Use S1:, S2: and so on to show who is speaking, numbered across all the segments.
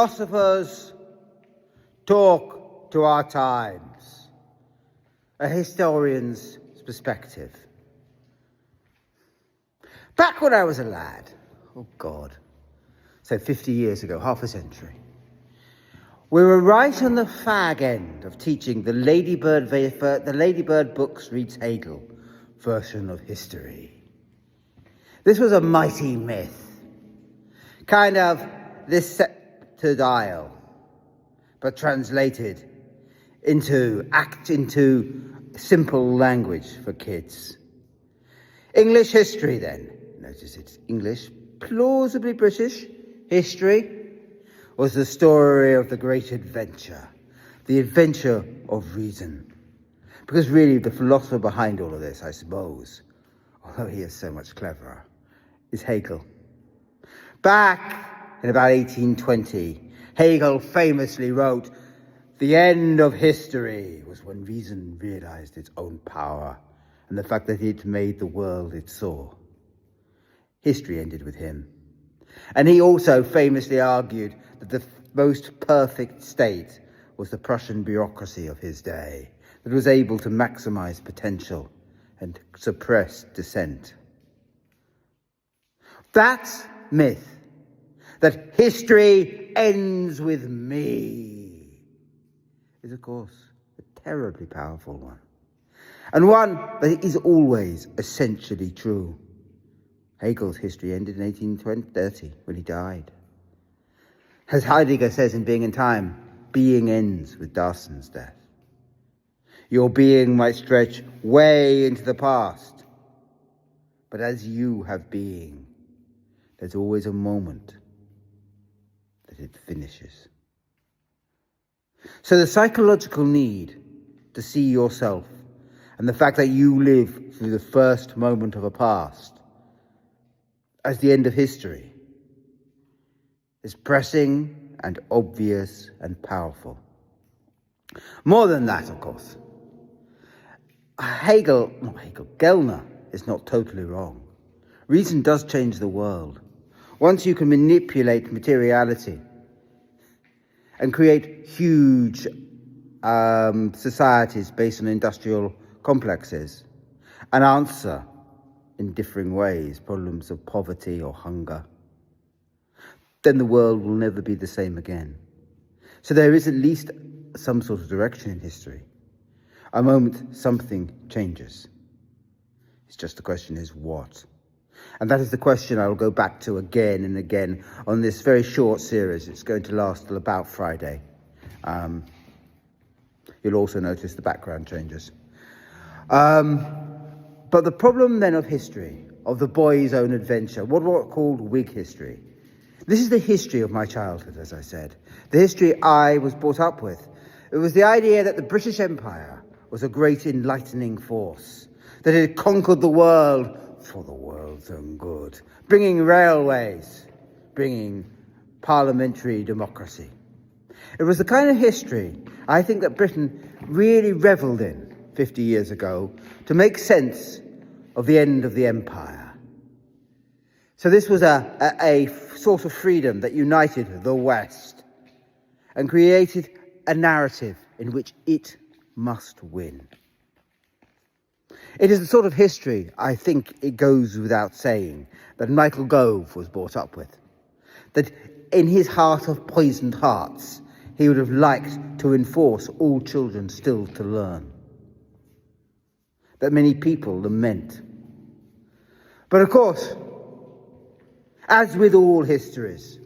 S1: Philosophers talk to our times, a historian's perspective. Back when I was a lad, oh God, so 50 years ago, half a century, we were right on the fag end of teaching the Ladybird Books Reads Hegel version of history. This was a mighty myth, kind of this septodial, but translated into simple language for kids. English history then, notice it's English, plausibly British history, was the story of the great adventure, the adventure of reason. Because really the philosopher behind all of this, I suppose, although he is so much cleverer, is Hegel. Back in about 1820, Hegel famously wrote, "The end of history was when reason realized its own power and the fact that it made the world it saw." History ended with him. And he also famously argued that the most perfect state was the Prussian bureaucracy of his day, that was able to maximize potential and suppress dissent. That myth, that history ends with me, is of course a terribly powerful one, and one that is always essentially true. Hegel's history ended in 1830 when he died. As Heidegger says in Being and Time, being ends with Darwin's death. Your being might stretch way into the past, but as you have being, there's always a moment that it finishes. So the psychological need to see yourself and the fact that you live through the first moment of a past as the end of history is pressing and obvious and powerful. More than that, of course, Gellner is not totally wrong. Reason does change the world. Once you can manipulate materiality and create huge societies based on industrial complexes and answer in differing ways problems of poverty or hunger, then the world will never be the same again. So there is at least some sort of direction in history. A moment something changes. It's just the question is what? And that is the question I will go back to again and again on this very short series. It's going to last till about Friday. You'll also notice the background changes. But the problem then of history, of the boy's own adventure, what are called Whig history. This is the history of my childhood, as I said. The history I was brought up with. It was the idea that the British Empire was a great enlightening force, that it had conquered the world for the world's own good, bringing railways, bringing parliamentary democracy. It was the kind of history I think that Britain really revelled in 50 years ago to make sense of the end of the empire. So this was a sort of freedom that united the West and created a narrative in which it must win. It is the sort of history, I think it goes without saying, that Michael Gove was brought up with. That in his heart of poisoned hearts, he would have liked to enforce all children still to learn. That many people lament. But of course, as with all histories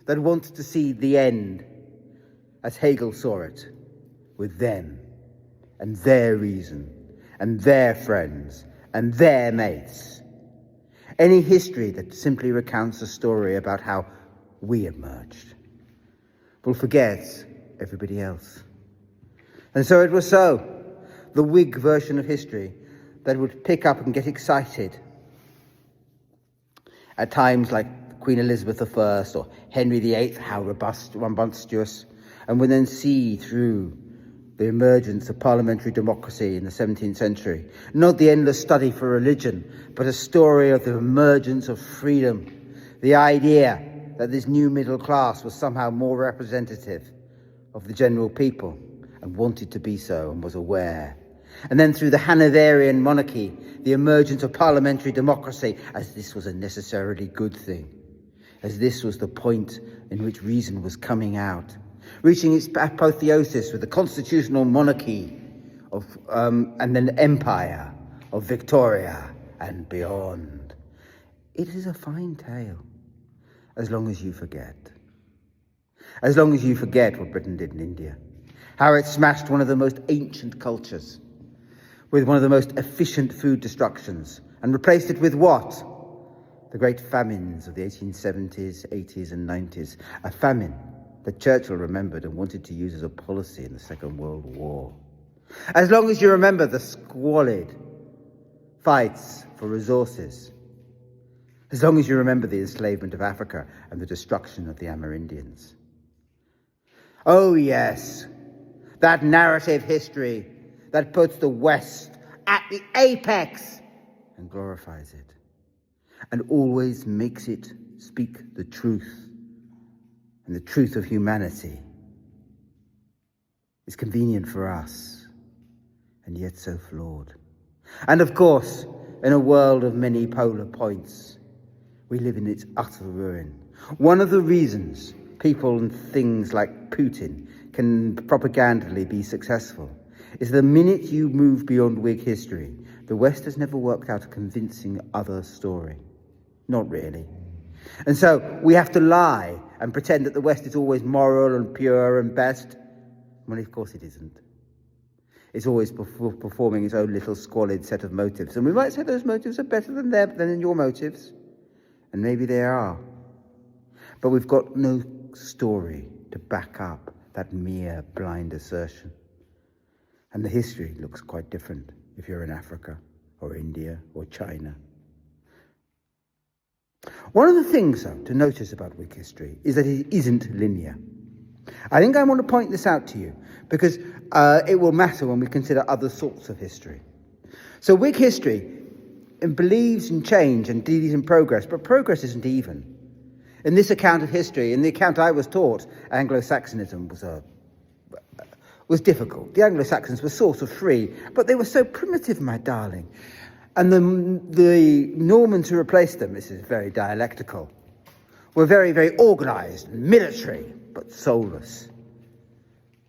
S1: that want to see the end, as Hegel saw it, with them and their reason and their friends and their mates. Any history that simply recounts a story about how we emerged will forget everybody else. And so it was so. The Whig version of history that would pick up and get excited at times like Queen Elizabeth I or Henry VIII, how robustious, and would then see through the emergence of parliamentary democracy in the 17th century. Not the endless study for religion, but a story of the emergence of freedom. The idea that this new middle class was somehow more representative of the general people, and wanted to be so, and was aware. And then through the Hanoverian monarchy, the emergence of parliamentary democracy, as this was a necessarily good thing, as this was the point in which reason was coming out, reaching its apotheosis with the constitutional monarchy of, and then empire of Victoria and beyond. It is a fine tale, as long as you forget. As long as you forget what Britain did in India, how it smashed one of the most ancient cultures with one of the most efficient food destructions, and replaced it with what? The great famines of the 1870s, 80s and 90s, a famine that Churchill remembered and wanted to use as a policy in the Second World War. As long as you remember the squalid fights for resources, as long as you remember the enslavement of Africa and the destruction of the Amerindians. Oh yes, that narrative history that puts the West at the apex and glorifies it, and always makes it speak the truth, and the truth of humanity is convenient for us, and yet so flawed. And of course, in a world of many polar points, we live in its utter ruin. One of the reasons people and things like Putin can propagandally be successful is the minute you move beyond Whig history, the West has never worked out a convincing other story. Not really. And so we have to lie and pretend that the West is always moral and pure and best, when of course it isn't. It's always performing its own little squalid set of motives. And we might say those motives are better than your motives. And maybe they are. But we've got no story to back up that mere blind assertion. And the history looks quite different if you're in Africa or India or China. One of the things, though, to notice about Whig history is that it isn't linear. I think I want to point this out to you because it will matter when we consider other sorts of history. So Whig history believes in change and believes in progress, but progress isn't even. In this account of history, in the account I was taught, Anglo-Saxonism was difficult. The Anglo-Saxons were sort of free, but they were so primitive, my darling. And the Normans who replaced them, this is very dialectical, were very, very organised and military, but soulless.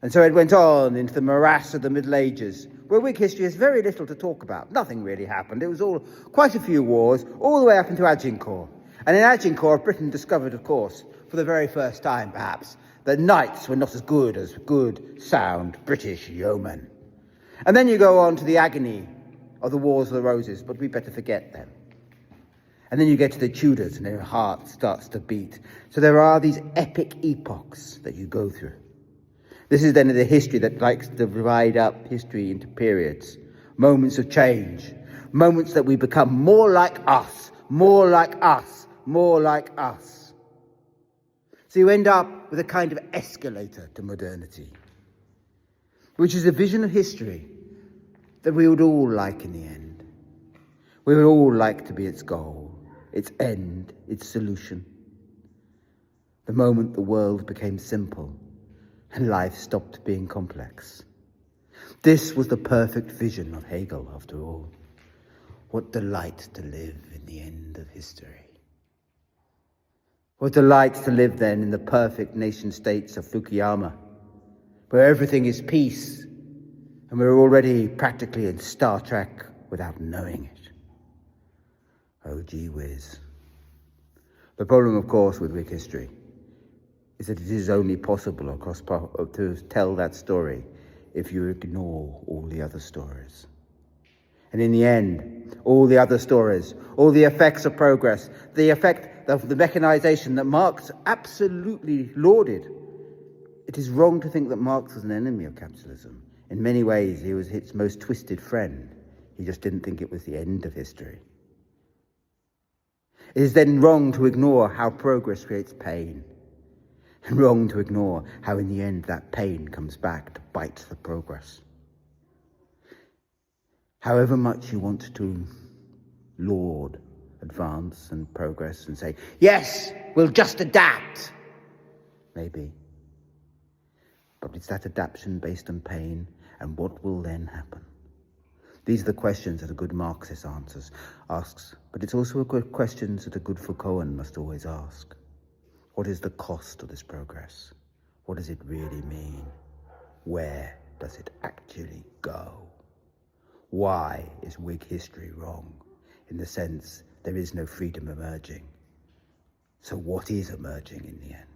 S1: And so it went on into the morass of the Middle Ages, where Whig history has very little to talk about. Nothing really happened. It was all quite a few wars, all the way up into Agincourt. And in Agincourt, Britain discovered, of course, for the very first time, perhaps, that knights were not as good, sound British yeomen. And then you go on to the agony of the Wars of the Roses, but we better forget them. And then you get to the Tudors, and their heart starts to beat. So there are these epic epochs that you go through. This is then the history that likes to divide up history into periods, moments of change, moments that we become more like us, more like us, more like us. So you end up with a kind of escalator to modernity, which is a vision of history that we would all like in the end. We would all like to be its goal, its end, its solution. The moment the world became simple and life stopped being complex. This was the perfect vision of Hegel, after all. What delight to live in the end of history. What delight to live then in the perfect nation states of Fukuyama, where everything is peace, and we're already practically in Star Trek without knowing it. Oh, gee whiz. The problem, of course, with Whig history is that it is only possible to tell that story if you ignore all the other stories. And in the end, all the other stories, all the effects of progress, the effect of the mechanization that Marx absolutely lauded. It is wrong to think that Marx was an enemy of capitalism. In many ways, he was its most twisted friend. He just didn't think it was the end of history. It is then wrong to ignore how progress creates pain, and wrong to ignore how in the end that pain comes back to bite the progress. However much you want to laud advance and progress and say, yes, we'll just adapt. Maybe. But it's that adaptation based on pain, and what will then happen? These are the questions that a good Marxist asks, but it's also a good questions that a good Foucauldian must always ask. What is the cost of this progress? What does it really mean? Where does it actually go? Why is Whig history wrong? In the sense, there is no freedom emerging. So what is emerging in the end?